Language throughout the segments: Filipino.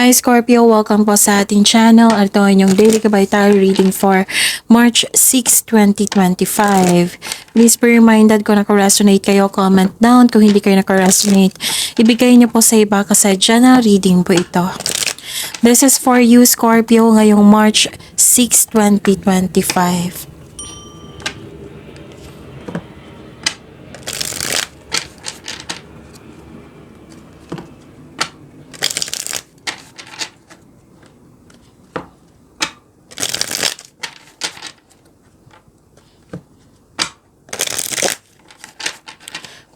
Hi Scorpio, welcome po sa ating channel. Ito ang inyong daily gabay tarot reading for March 6, 2025. Please be reminded kung naka-resonate kayo, comment down. Kung hindi kayo naka-resonate, ibigay niyo po sa iba kasi general reading po ito. This is for you Scorpio ngayong March 6, 2025.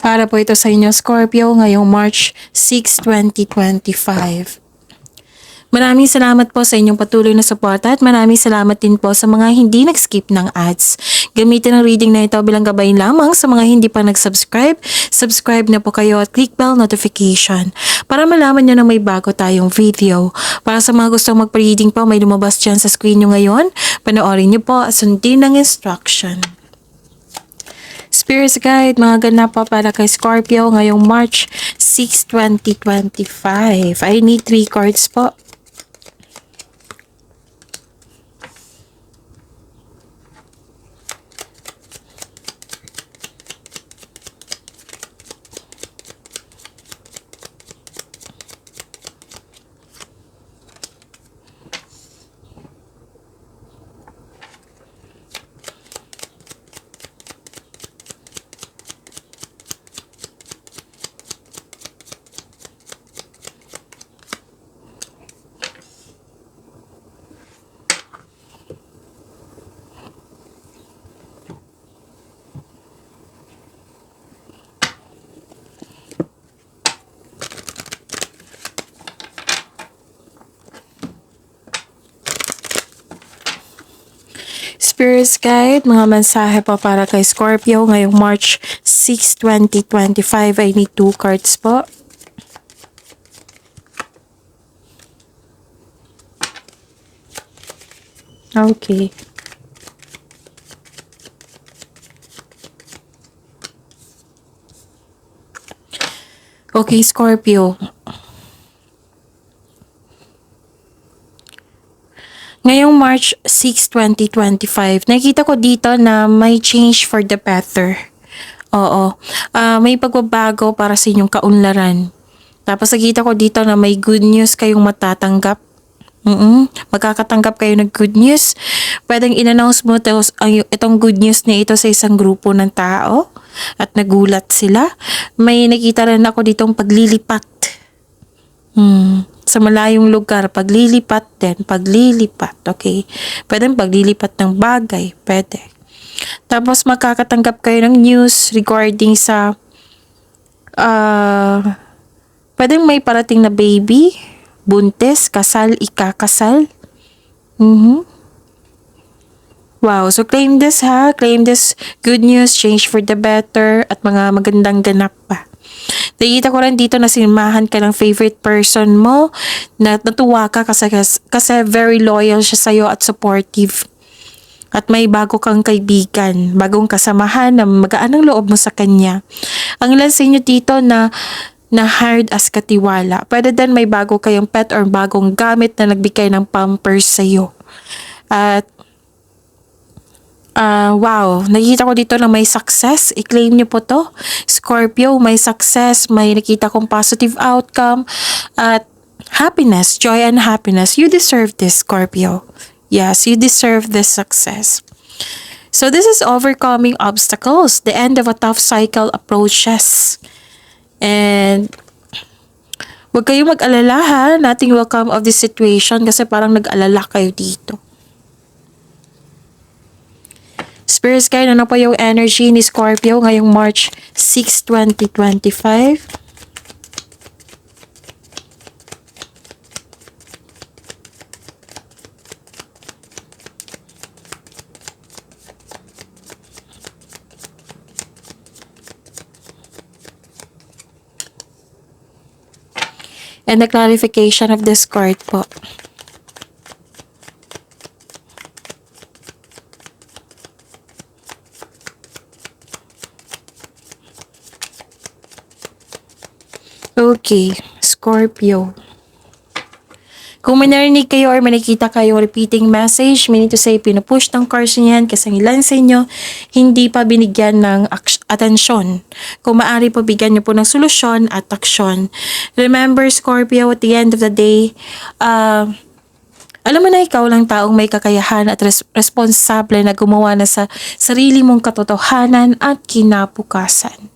Para po ito sa inyo, Scorpio, ngayong March 6, 2025. Maraming salamat po sa inyong patuloy na suporta at maraming salamat din po sa mga hindi nag-skip ng ads. Gamitin ang reading na ito bilang gabay lamang sa mga hindi pa nag-subscribe. Subscribe na po kayo at click bell notification para malaman nyo na may bago tayong video. Para sa mga gustong magpa-reading po, may lumabas dyan sa screen nyo ngayon. Panoorin nyo po at sundin ng instruction. Spirit Guide, mga ganap po para kay Scorpio ngayong March 6, 2025. I need 3 cards po. Spirit Guide, mga mensahe po para kay Scorpio ngayong March 6, 2025. I need 2 cards po. Okay. Okay, Scorpio. Ngayong March 6, 2025, nakita ko dito na may change for the better. Oo. May pagbabago para sa inyong kaunlaran. Tapos nakita ko dito na may good news kayong matatanggap. Magkakatanggap kayo ng good news. Pwedeng in-announce mo itong good news na ito sa isang grupo ng tao at nagulat sila. May nakita rin ako ditong paglilipat. Sa malayong lugar, paglilipat din, paglilipat, okay? Pwede paglilipat ng bagay, pwede. Tapos makakatanggap kayo ng news regarding sa, pwedeng may parating na baby, buntis, kasal, ikakasal. Wow, so claim this ha, claim this good news, change for the better, at mga magandang ganap pa. Nakita ko rin dito na sinamahan ka ng favorite person mo, na natuwa ka kasi very loyal siya sa'yo at supportive. At may bago kang kaibigan, bagong kasamahan na magaan ang loob mo sa kanya. Ang ilan sa inyo dito na hired as katiwala. Pwede din may bago kayong pet or bagong gamit na nagbigay ng pampers sa'yo. At wow, nakita ko dito na may success. I-claim niyo po to. Scorpio, may success, may nakita kong positive outcome, at happiness, joy and happiness. You deserve this, Scorpio. Yes, you deserve this success. So this is overcoming obstacles. The end of a tough cycle approaches. And huwag kayong mag-alala ha. Nothing will come of this situation kasi parang nag-alala kayo dito. Spirit Guide, ano po yung energy ni Scorpio ngayong March 6, 2025? And the clarification of this card po. Okay, Scorpio. Kung may narinig kayo or may nakita kayong repeating message, meaning to say, pinupush ng cards niyan kasi ang ilan sa inyo hindi pa binigyan ng atensyon. Kung maaari po, bigyan niyo po ng solusyon at aksyon. Remember, Scorpio, at the end of the day, alam mo na ikaw lang taong may kakayahan at responsable na gumawa na sa sarili mong katotohanan at kinabukasan.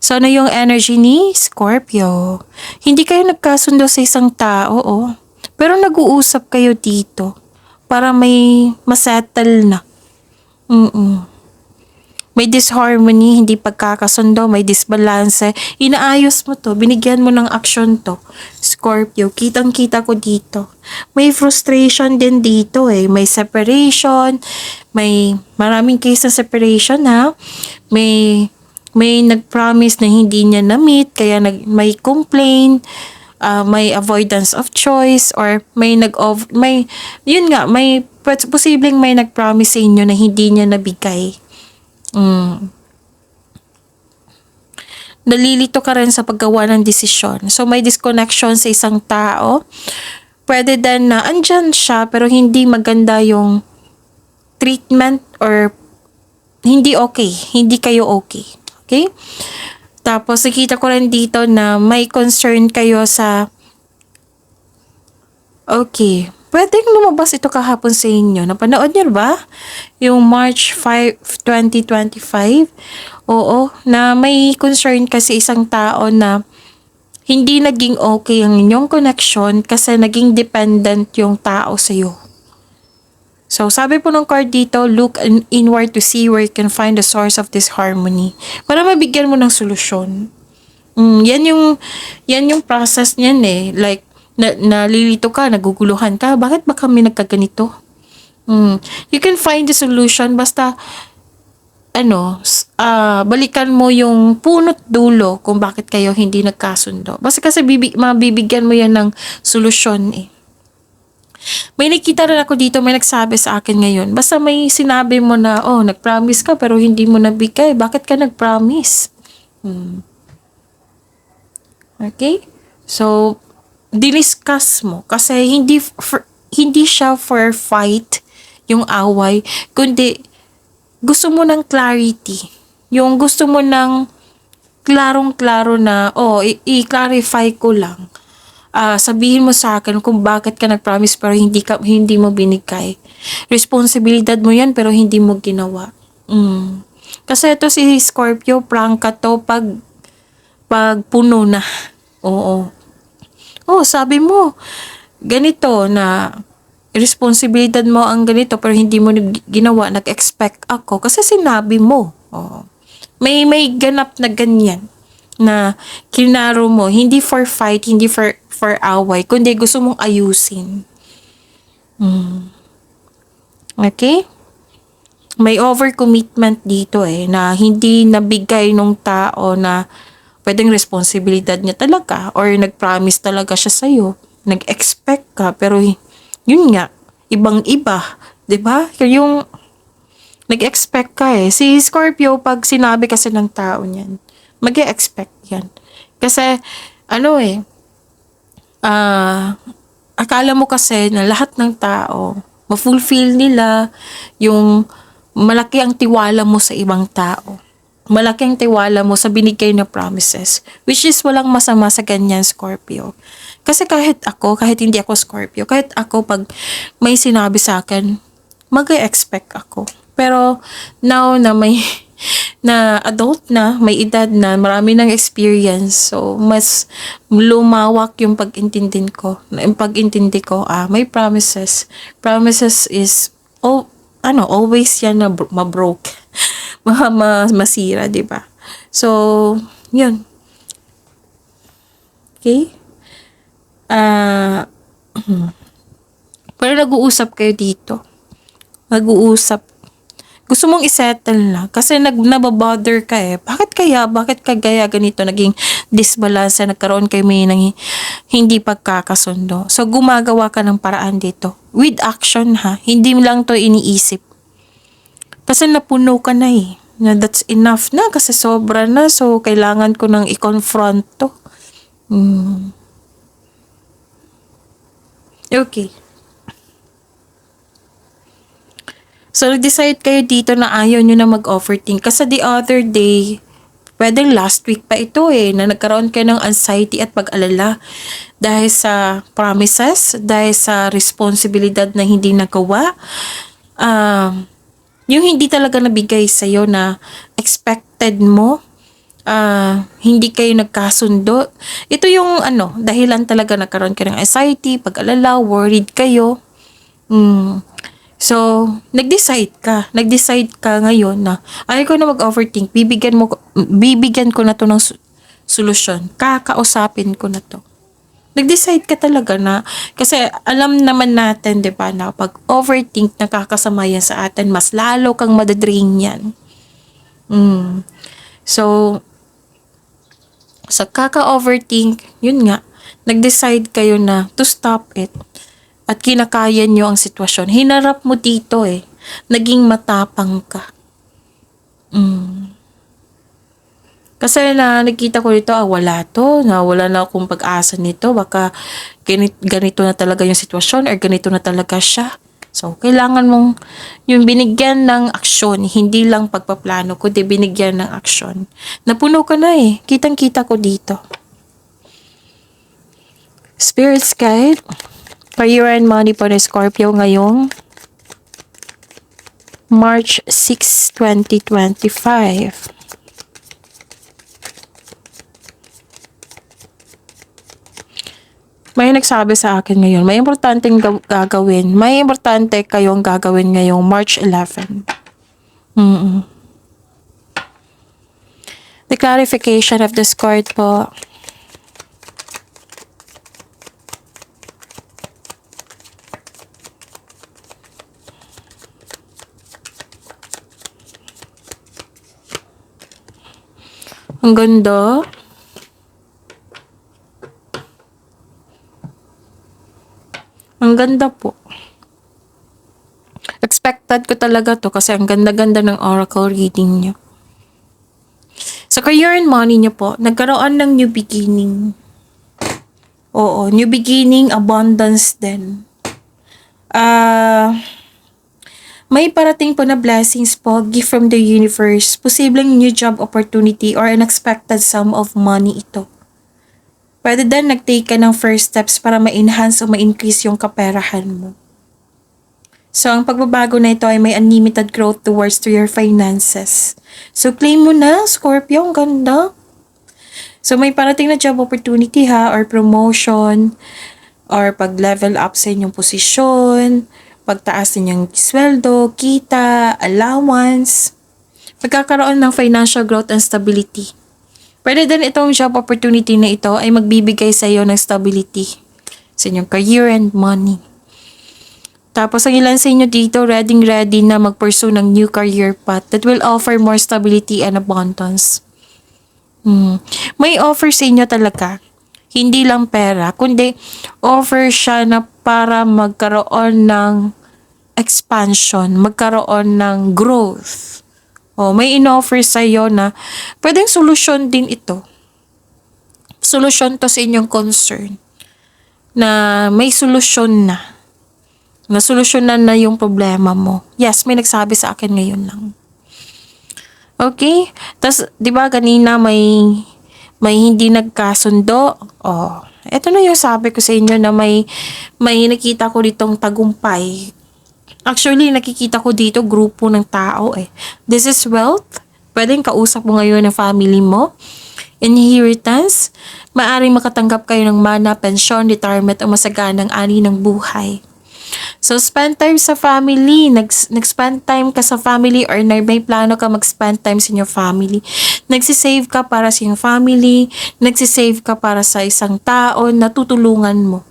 So ano yung energy ni Scorpio? Hindi kayo nagkasundo sa isang tao, pero nag-uusap kayo dito para may masettle na. May disharmony, hindi pagkakasundo, may disbalance. Inaayos mo to, binigyan mo ng aksyon to. Scorpio, kitang-kita ko dito. May frustration din dito May separation, may maraming case ng separation May nag-promise na hindi niya na-meet, kaya may complain, may avoidance of choice, or may posibleng may nag-promise sa inyo na hindi niya nabigay. Nalilito ka rin sa paggawa ng desisyon. So, may disconnection sa isang tao. Pwede din na andyan siya pero hindi maganda yung treatment or hindi okay. Hindi kayo okay. Okay? Tapos, nakita ko rin dito na may concern kayo sa pwedeng lumabas ito kahapon sa inyo. Napanood niyo ba? Yung March 5, 2025. Oo, na may concern kasi isang tao na hindi naging okay ang inyong connection kasi naging dependent yung tao sa'yo. So, sabi po ng card dito, look inward to see where you can find the source of this harmony. Para mabigyan mo ng solusyon. Yan yung process niyan Like, nalilito ka, naguguluhan ka, bakit ba kami nagkaganito? You can find the solution basta balikan mo yung punot dulo kung bakit kayo hindi nagkasundo. Basta kasi mabibigyan mo yan ng solusyon May nakita rin ako dito, may nagsabi sa akin ngayon, basta may sinabi mo na, nag-promise ka pero hindi mo nabigay, bakit ka nag-promise? Okay? So, diniscuss mo kasi hindi siya for fight yung away, kundi gusto mo ng clarity, yung gusto mo ng klarong-klaro na i-clarify ko lang, sabihin mo sa akin kung bakit ka nag-promise pero hindi mo binigay, responsibilidad mo yan pero hindi mo ginawa. Kasi ito si Scorpio, prangka to pag puno na. Sabi mo, ganito na responsibilidad mo ang ganito pero hindi mo ginawa, nag-expect ako kasi sinabi mo. May ganap na ganyan na kinaro mo, hindi for fight, hindi for away, kundi gusto mong ayusin. Okay? May overcommitment dito na hindi nabigay nung tao na pwedeng responsibilidad niya talaga or nag-promise talaga siya sa'yo. Nag-expect ka pero yun nga, ibang-iba. 'Di ba? Yung nag-expect ka Si Scorpio, pag sinabi kasi ng tao niyan, mag-expect yan. Kasi, akala mo kasi na lahat ng tao, ma-fulfill nila yung malaki ang tiwala mo sa ibang tao. Malaki ang tiwala mo sa binigay na promises. Which is walang masama sa ganyan, Scorpio. Kasi kahit hindi ako Scorpio, kahit ako pag may sinabi sa akin, mag-expect ako. Pero now na na adult na, may edad na, marami ng experience, so mas lumawak yung pag-intindi ko. May promises. Promises is always yan na ma-broke. Masira, 'di ba? So, 'yun. Okay? Pero nag-uusap kayo dito. Gusto mong isettle na kasi nababother ka Bakit ka ganito naging disbalance, nagkaroon kayo ng hindi pagkakasundo. So gumagawa ka ng paraan dito with action hindi lang to iniisip. Kasi napuno ka na na that's enough na kasi sobra na, so kailangan ko nang i-confront to. Okay. So, nag-decide kayo dito na ayaw nyo na mag-overthink. Kasi the other day, pwedeng last week pa ito na nagkaroon kayo ng anxiety at pag-alala dahil sa promises, dahil sa responsibilidad na hindi nagawa, yung hindi talaga nabigay sa'yo na expected mo, hindi kayo nagkasundo. Ito yung dahilan talaga nagkaroon kayo ng anxiety, pag-alala, worried kayo. So, nag-decide ka ngayon na ayaw ko na mag-overthink, bibigyan ko na to ng solusyon, kakausapin ko na to. Nag-decide ka talaga na, kasi alam naman natin, di ba, na pag overthink, nakakasama yan sa atin, mas lalo kang madadrain yan. So, sa kaka-overthink, yun nga, nag-decide kayo na to stop it. At kinakaya nyo ang sitwasyon. Hinarap mo dito Naging matapang ka. Kasi nakita ko dito, wala to. Wala na akong pag-asa nito. Baka ganito na talaga yung sitwasyon or ganito na talaga siya. So, kailangan mong yung binigyan ng aksyon, hindi lang pagpaplano, kundi binigyan ng aksyon. Napuno ka na Kitang-kita ko dito. Spirit's Guide, career and money po ni Scorpio ngayong March 6, 2025. May nagsabi sa akin ngayon, may importanteng gagawin. May importante kayong gagawin ngayong March 11. The clarification of this card po. Ang ganda. Ang ganda po. Expected ko talaga to kasi ang ganda-ganda ng oracle reading nyo. Sa career and money nyo po, nagkaroon ng new beginning. Oo, new beginning, abundance din. May parating po na blessings po, gift from the universe, posibleng new job opportunity or unexpected sum of money ito. Pwede din nag-take ka ng first steps para ma-enhance o ma-increase yung kaperahan mo. So, ang pagbabago na ito ay may unlimited growth towards to your finances. So, claim mo na, Scorpio, ang ganda. So, may parating na job opportunity or promotion, or pag-level up sa inyong posisyon, pagtaas ninyong sweldo, kita, allowance, pagkakaroon ng financial growth and stability. Pwede din itong job opportunity na ito ay magbibigay sa iyo ng stability sa inyong career and money. Tapos ang ilan sa inyo dito, ready na mag-pursue ng new career path that will offer more stability and abundance. May offer sa inyo talaga. Hindi lang pera, kundi offer siya na para magkaroon ng expansion, magkaroon ng growth. May in-offer sa iyo na pwedeng solusyon din ito. Solusyon to sa inyong concern. Na may solusyon na. Nasolusyonan na yung problema mo. Yes, may nagsabi sa akin ngayon lang. Okay? Tapos, di ba kanina may hindi nagkasundo? Ito na yung sabi ko sa inyo na may nakita ko ditong tagumpay. Actually, nakikita ko dito grupo ng tao This is wealth. Pwedeng kausap mo ngayon ng family mo. Inheritance. Maaring makatanggap kayo ng mana, pensyon, retirement o masaganang ani ng buhay. So, spend time sa family. Nag-spend time ka sa family or may plano ka mag-spend time sa inyong family. Nagsisave ka para sa inyong family. Nagsisave ka para sa isang tao na tutulungan mo.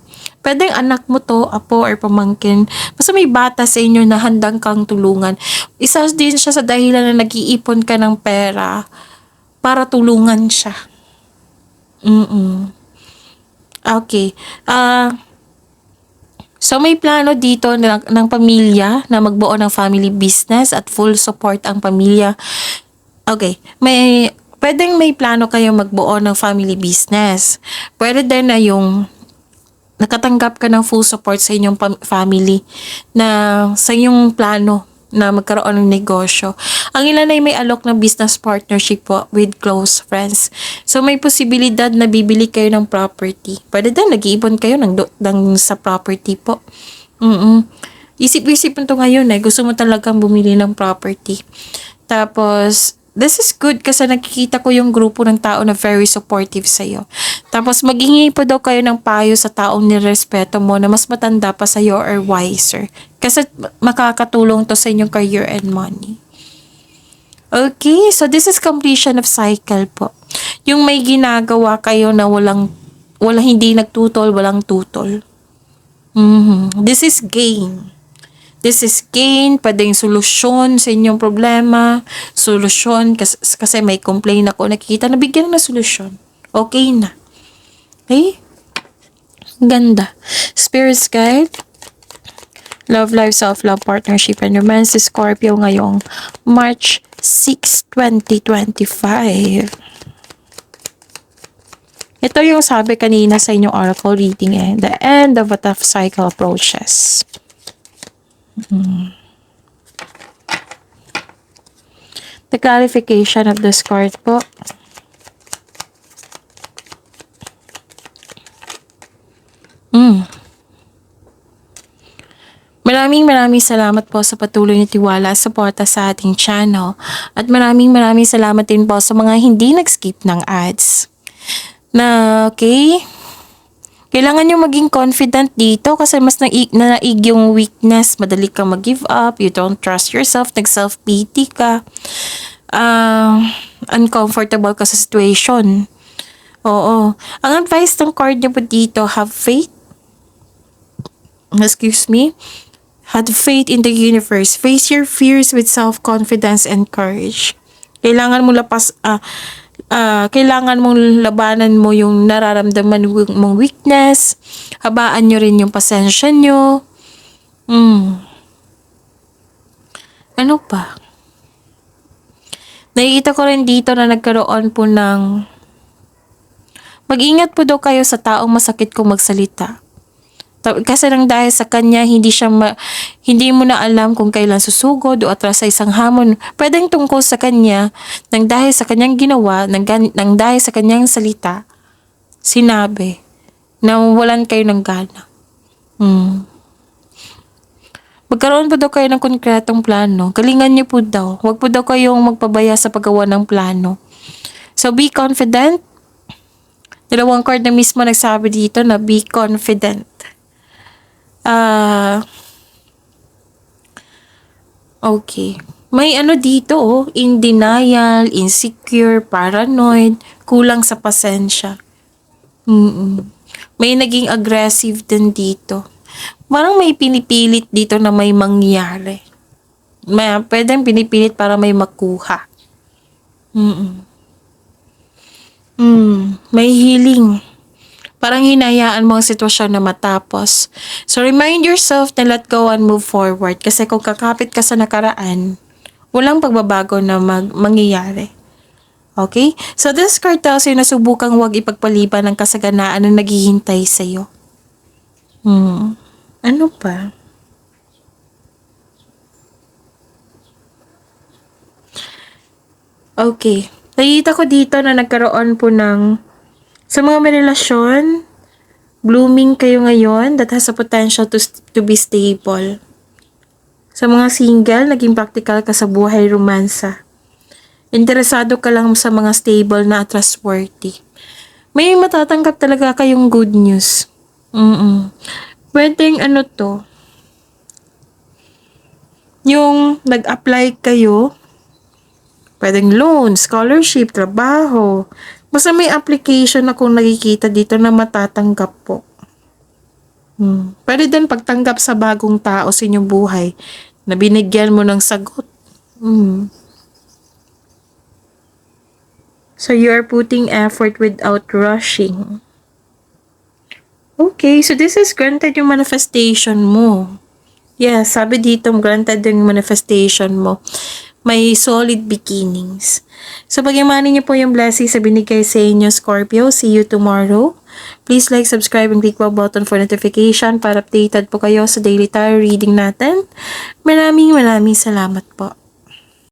Pwedeng anak mo to, apo or pamangkin. Basta may bata sa inyo na handang kang tulungan. Isa din siya sa dahilan na nag-iipon ka ng pera para tulungan siya. Okay. So, may plano dito ng pamilya na magbuo ng family business at full support ang pamilya. Okay. Pwedeng may plano kayo magbuo ng family business. Pwede din na yung nakatanggap ka ng full support sa inyong family na sa inyong plano na magkaroon ng negosyo. Ang ilan ay may alok ng business partnership po with close friends. So may posibilidad na bibili kayo ng property. Pwede din nag-iipon kayo ng sa property po. Isip-isip mo to ngayon gusto mo talagang bumili ng property. Tapos this is good kasi nakikita ko yung grupo ng tao na very supportive sa'yo. Tapos maghingi po daw kayo ng payo sa taong nirespeto mo na mas matanda pa sa'yo or wiser. Kasi makakatulong to sa inyong career and money. Okay, so this is completion of cycle po. Yung may ginagawa kayo na walang hindi nagtutol, walang tutol. This is gain. This is gain, pwedeng solusyon sa inyong problema. Solusyon, kasi may complain ako, nakikita, nabigyan na solusyon. Okay na. Okay? Ganda. Spirit's guide. Love life, self-love, partnership, and romance. Scorpio ngayong March 6, 2025. Ito yung sabi kanina sa inyong oracle reading The end of a tough cycle approaches. The clarification of this card po. Maraming salamat po sa patuloy na tiwala at suporta sa ating channel. At maraming salamat din po sa mga hindi nag-skip ng ads. Okay? Kailangan nyo maging confident dito kasi mas naig yung weakness. Madali kang mag-give up. You don't trust yourself. Nag-self-pity ka. Uncomfortable ka sa situation. Oo. Ang advice ng card nyo po dito, have faith. Excuse me. Have faith in the universe. Face your fears with self-confidence and courage. Kailangan mo kailangan mong labanan mo yung nararamdaman mong weakness. Habaan nyo rin yung pasensya nyo. Ano pa? Nakikita ko rin dito na nagkaroon po ng mag-ingat po daw kayo sa taong masakit kung magsalita. Kasi nang dahil sa kanya, hindi mo na alam kung kailan susugod o atras sa isang hamon. Pwedeng tungkol sa kanya, nang dahil sa kanyang ginawa, nang dahil sa kanyang salita, sinabi, na walan kayo ng gana. Magkaroon po daw kayo ng konkretong plano. Galingan niyo po daw. Huwag po daw kayong magpabaya sa paggawa ng plano. So be confident. Dalawang card na mismo nagsabi dito na be confident. Okay. May dito in denial, insecure, paranoid, kulang sa pasensya. May naging aggressive din dito. Parang may pinipilit dito na may mangyari. Pwedeng pinipilit para may makuha. May healing. Parang hinayaan mo ang sitwasyon na matapos. So, remind yourself na let go and move forward. Kasi kung kakapit ka sa nakaraan, walang pagbabago na mangyayari. Okay? So, this card tells you na subukang huwag ipagpaliban ng kasaganaan na naghihintay sa'yo. Ano pa? Okay. Nakikita ko dito na nagkaroon po ng sa mga may relasyon, blooming kayo ngayon that has a potential to be stable. Sa mga single, naging practical ka sa buhay romansa. Interesado ka lang sa mga stable na trustworthy. May matatanggap talaga kayong good news. Pwedeng yung nag-apply kayo, pwedeng loan, scholarship, trabaho. Basta may application akong nakikita dito na matatanggap po. Pwede din pagtanggap sa bagong tao sa inyong buhay na binigyan mo ng sagot. So you are putting effort without rushing. Okay, so this is granted yung manifestation mo. Yes, sabi dito granted yung manifestation mo. May solid beginnings. So, pag-imanin niyo po yung blessings sa binigay sa inyo, Scorpio. See you tomorrow. Please like, subscribe, and click the button for notification para updated po kayo sa daily tarot reading natin. Maraming salamat po.